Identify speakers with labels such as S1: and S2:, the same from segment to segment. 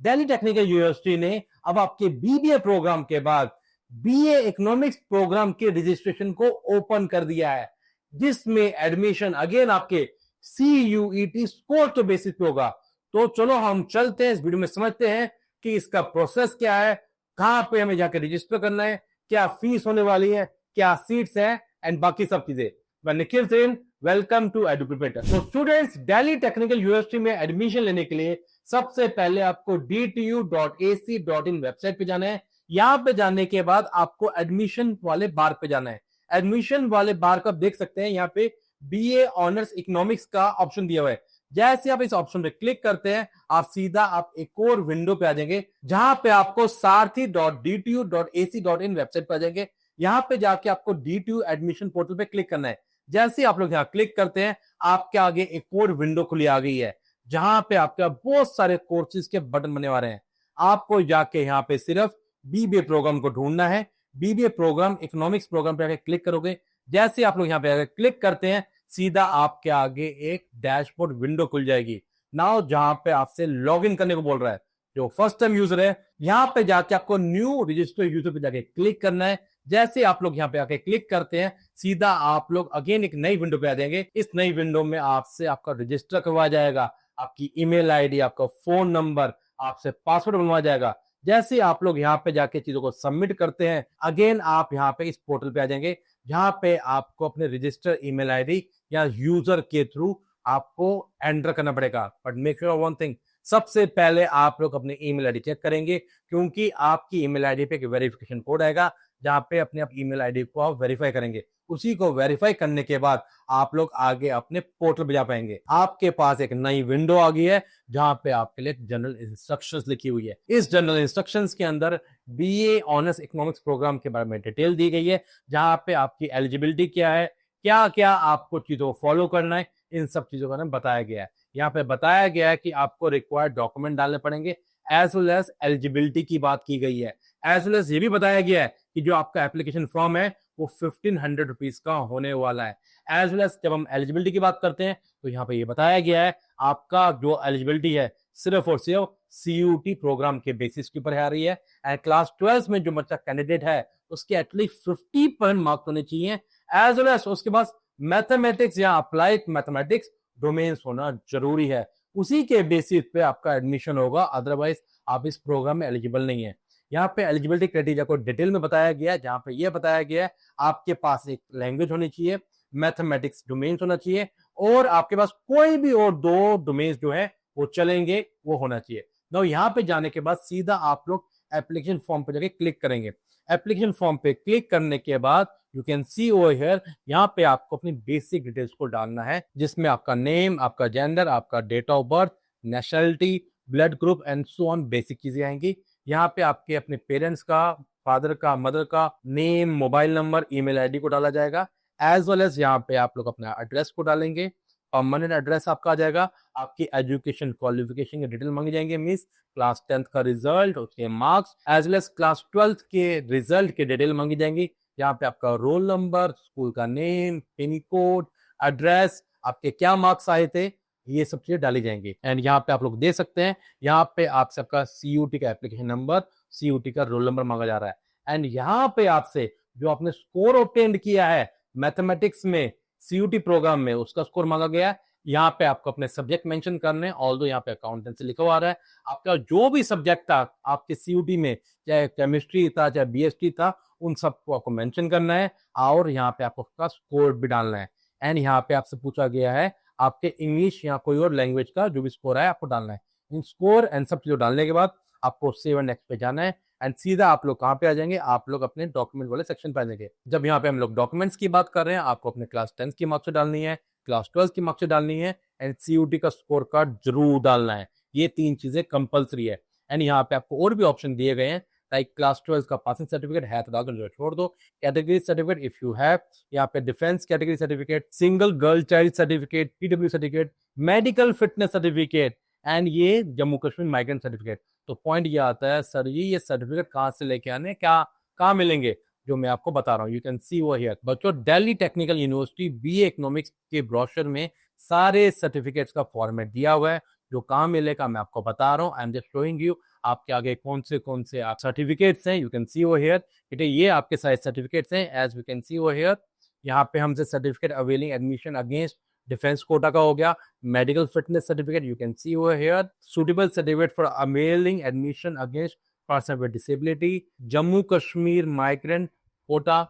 S1: Delhi technical university ने अब आपके बीबीए प्रोग्राम के बाद बीए इकोनॉमिक्स प्रोग्राम के रजिस्ट्रेशन को ओपन कर दिया है, जिसमें एडमिशन अगेन आपके CUET स्कोर तो बेसिस पे होगा। तो चलो हम चलते हैं इस वीडियो में, समझते हैं कि इसका प्रोसेस क्या है, कहां पे हमें जाकर रजिस्टर करना है, क्या फीस होने वाली है, क्या सीट्स है एंड बाकी सब चीजें। मैं निखिल सेन, वेलकम टू एडुप्रिपेटर। तो स्टूडेंट्स, दिल्ली टेक्निकल यूनिवर्सिटी में एडमिशन लेने के लिए सबसे पहले आपको dtu.ac.in वेबसाइट पे जाना है। यहां पे जाने के बाद आपको एडमिशन वाले बार पे जाना है। एडमिशन वाले बार को आप देख सकते हैं, यहाँ पे बीए ऑनर्स इकोनॉमिक्स का ऑप्शन दिया हुआ है। जैसे आप इस ऑप्शन पे क्लिक करते हैं, आप सीधा आप एक और विंडो पे आ जाएंगे, जहां पे आपको सारथी.dtu.ac.in वेबसाइट पे आ जाएंगे। यहां पे जाके आपको DTU एडमिशन पोर्टल पे क्लिक करना है। जैसे आप लोग यहां क्लिक करते हैं, आपके आगे एक और विंडो खुली आ गई है, जहां पे आपका बहुत सारे कोर्सेज के बटन बने वाले हैं। आपको जाके यहाँ पे सिर्फ बीबीए प्रोग्राम को ढूंढना है। बीबीए प्रोग्राम इकोनॉमिक्स प्रोग्राम पे आके क्लिक करोगे। जैसे आप लोग यहाँ पे आके क्लिक करते हैं, सीधा आपके आगे एक डैशबोर्ड विंडो खुल जाएगी। नाउ जहां पे आपसे लॉग इन करने को बोल रहा है, जो फर्स्ट टाइम यूजर है, यहां पे जाके आपको न्यू रजिस्टर यूजर पे जाके क्लिक करना है। जैसे आप लोग यहाँ पे आके क्लिक करते हैं, सीधा आप लोग अगेन एक नई विंडो पे आ जाएंगे। इस नई विंडो में आपसे आपका रजिस्टर करवाया जाएगा, आपकी ईमेल आईडी, आपका फोन नंबर, आपसे पासवर्ड बनवाया जाएगा। जैसे आप लोग यहाँ पे जाके चीजों को सबमिट करते हैं, अगेन आप यहाँ पे इस पोर्टल पे आ जाएंगे, जहां पे आपको अपने रजिस्टर ईमेल आईडी या यूजर के थ्रू आपको एंटर करना पड़ेगा। But make sure one thing, सबसे पहले आप लोग अपनी ईमेल आईडी चेक करेंगे, क्योंकि आपकी ईमेल आईडी पे एक वेरिफिकेशन कोड आएगा, जहां पे अपने आप ईमेल आईडी को आप वेरीफाई करेंगे। उसी को वेरीफाई करने के बाद आप लोग आगे अपने पोर्टल पे जा पाएंगे। आपके पास एक नई विंडो आ गई है, जहां पे आपके लिए जनरल इंस्ट्रक्शंस लिखी हुई है। इस जनरल इंस्ट्रक्शंस के अंदर बीए ऑनर्स इकोनॉमिक्स प्रोग्राम के बारे में डिटेल दी गई है, जहां पे आपकी एलिजिबिलिटी क्या है, क्या क्या आपको चीजों को फॉलो करना है, इन सब चीजों का नाम बताया गया है। यहाँ पे बताया गया है कि आपको रिक्वायर्ड डॉक्यूमेंट डालने पड़ेंगे, एज वेल एज एलिजिबिलिटी की बात की गई है। एज वेल एज ये भी बताया गया है कि जो आपका एप्लीकेशन फॉर्म है वो 1500 रुपीज का होने वाला है। एज वेल एज जब हम एलिजिबिलिटी की बात करते हैं, तो यहाँ पे ये बताया गया है आपका जो एलिजिबिलिटी है सिर्फ और सिर्फ CUT प्रोग्राम के बेसिस के ऊपर आ रही है। एंड क्लास 12 में जो बच्चा कैंडिडेट है, उसके एटलीस्ट 50% मार्क्स होने चाहिए। एज वेल एज उसके पास मैथमेटिक्स या अप्लाइड मैथमेटिक्स डोमेन्स होना जरूरी है। उसी के बेसिस पे आपका एडमिशन होगा, अदरवाइज आप इस प्रोग्राम में एलिजिबल नहीं है। यहाँ पे एलिजिबिलिटी क्राइटेरिया को डिटेल में बताया गया है, जहां पे ये बताया गया है आपके पास एक लैंग्वेज होनी चाहिए, मैथमेटिक्स डोमेन्स होना चाहिए, और आपके पास कोई भी और 2 डोमेन्स जो है वो चलेंगे, वो होना चाहिए। तो यहाँ पे जाने के बाद सीधा आप लोग एप्लीकेशन फॉर्म पे जाके क्लिक करेंगे। एप्लीकेशन फॉर्म पे क्लिक करने के बाद you can see over here, यहाँ पे आपको अपनी बेसिक डिटेल्स को डालना है, जिसमें आपका नेम, आपका जेंडर, आपका date of birth, nationality, blood group and so on, basic चीजें आएंगी। यहाँ पे आपके अपने पेरेंट्स का, फादर का, मदर का name, mobile number, email ID को डाला जाएगा। एज वेल एज यहाँ पे आप लोग अपना एड्रेस को डालेंगे, परमानेंट एड्रेस आपका आ जाएगा। आपकी एजुकेशन क्वालिफिकेशन के डिटेल मांगे जाएंगे, मींस क्लास 10th का रिजल्ट, उसके marks, as well as class 12th के रिजल्ट के डिटेल मांगी जाएंगी। यहाँ पे आपका रोल नंबर, स्कूल का नेम, पिन कोड, एड्रेस, आपके क्या मार्क्स आए थे, ये सब चीजें डाली जाएंगी। एंड यहाँ पे आप लोग दे सकते हैं, यहाँ पे आप सबका CUT का एप्लीकेशन नंबर, CUT का रोल नंबर मांगा जा रहा है। एंड यहाँ पे आपसे जो आपने स्कोर ऑब्टेंड किया है मैथमेटिक्स में CUT प्रोग्राम में, उसका स्कोर मांगा गया है। यहाँ पे आपको अपने सब्जेक्ट मेंशन करने हैं, ऑल्दो यहाँ पे अकाउंटेंसी लिखा हुआ है। आपका जो भी सब्जेक्ट था आपके CUT में, चाहे केमिस्ट्री था, चाहे BST था, उन सबको आपको मेंशन करना है, और यहाँ पे आपको उसका स्कोर भी डालना है। एंड यहाँ पे आपसे पूछा गया है आपके इंग्लिश या कोई और लैंग्वेज का जो भी स्कोर है आपको डालना है। इन स्कोर एंड सब चीजों डालने के बाद आपको सेव एंड नेक्स्ट पे जाना है, एंड सीधा आप लोग कहाँ पे आ जाएंगे, आप लोग अपने डॉक्यूमेंट वाले सेक्शन पे आ जाएंगे। जब यहाँ पे हम लोग डॉक्यूमेंट्स की बात कर रहे हैं, आपको अपने क्लास 10th की मार्क्स डालनी है, क्लास 12th की मार्क्स डालनी है, एंड CUT का स्कोर कार्ड जरूर डालना है। ये 3 चीजें कंपल्सरी है। एंड यहाँ पे आपको और भी ऑप्शन दिए गए हैं, लाइक क्लास 12 का पासिंग सर्टिफिकेट है तो डाल दो, छोड़ दो। Category certificate if you have, यहाँ पे defence category certificate, single girl child certificate, PW certificate, medical fitness certificate, and ये जम्मू कश्मीर माइग्रेंट सर्टिफिकेट। तो पॉइंट ये आता है, सर ये सर्टिफिकेट कहाँ से लेके आने, क्या कहाँ मिलेंगे, जो मैं आपको बता रहा हूँ। You can see over here. बच्चों, Delhi technical university BA economics के ब्रोशर में सारे सर्टिफिकेट्स का फॉर्मेट दिया हुआ है। जो कहाँ मिलेगा मैं आपको बता रहा हूँ, I am just showing you. आपके आगे कौन से आप सर्टिफिकेट्स हैं, you can see over here. बेटे ये आपके सारे सर्टिफिकेट्स हैं, as we can see over here. यहाँ पे हमसे certificate availing admission against defence quota का हो गया, medical fitness certificate you can see over here, suitable certificate for availing admission against person with disability, Jammu Kashmir migrant quota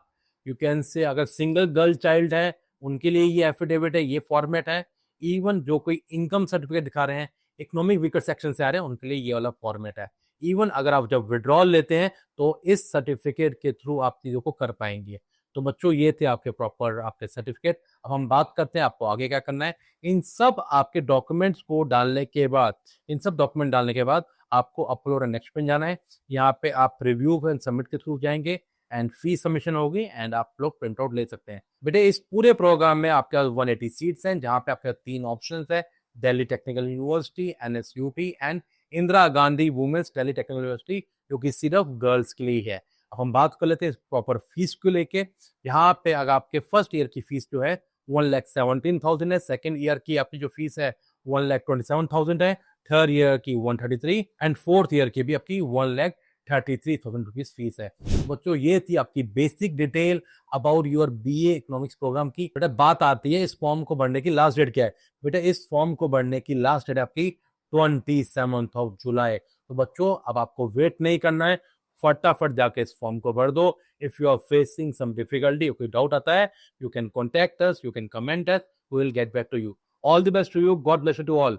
S1: you can say, अगर single girl child है उनके लिए ये affidavit है, ये फॉर्मेट है। इवन जो कोई इनकम सर्टिफिकेट दिखा रहे हैं, इकोनॉमिक वीकर सेक्शन से आ रहे हैं, उनके लिए ये वाला फॉर्मेट है। इवन अगर आप जब विड्रॉल लेते हैं तो इस सर्टिफिकेट के थ्रू आप चीजों को कर पाएंगे। तो बच्चों ये थे आपके प्रॉपर आपके सर्टिफिकेट। अब हम बात करते हैं आपको आगे क्या करना है। इन सब आपके डॉक्यूमेंट्स को डालने के बाद, इन सब डॉक्यूमेंट डालने के बाद आपको अपलोड एंड नेक्स्ट पे जाना है। यहाँ पे आप रिव्यू एंड सबमिट के थ्रू जाएंगे एंड फी सबमिशन होगी एंड आप लोग प्रिंट आउट ले सकते हैं। बेटे इस पूरे प्रोग्राम में आपके 180 सीट्स हैं, जहां पे आपके 3 ऑप्शंस है, Delhi technical university, NSUT and Indira Gandhi women's Delhi technical university, जो कि सिर्फ गर्ल्स के लिए है। अब हम बात कर लेते हैं प्रॉपर फीस को लेके। यहाँ पे अगर आपके फर्स्ट ईयर की फीस जो है 1,17,000 है, सेकेंड ईयर की आपकी जो फीस है 1,27,000 है, थर्ड ईयर की 133 एंड फोर्थ ईयर की भी आपकी 1,33,000 रुपीज फीस है। बच्चों ये थी आपकी basic detail about your BA economics programme की। बेटा बात आती है इस फॉर्म को भरने की लास्ट डेट क्या है। बेटा इस फॉर्म को भरने की लास्ट डेट आपकी 27 जुलाई। तो बच्चों अब आपको वेट नहीं करना है, फटाफट जाके इस फॉर्म को भर दो। If you are facing some difficulty, कोई डाउट आता है, you can contact us, you can comment us, we will get back to you. All the best to you, God bless you to all.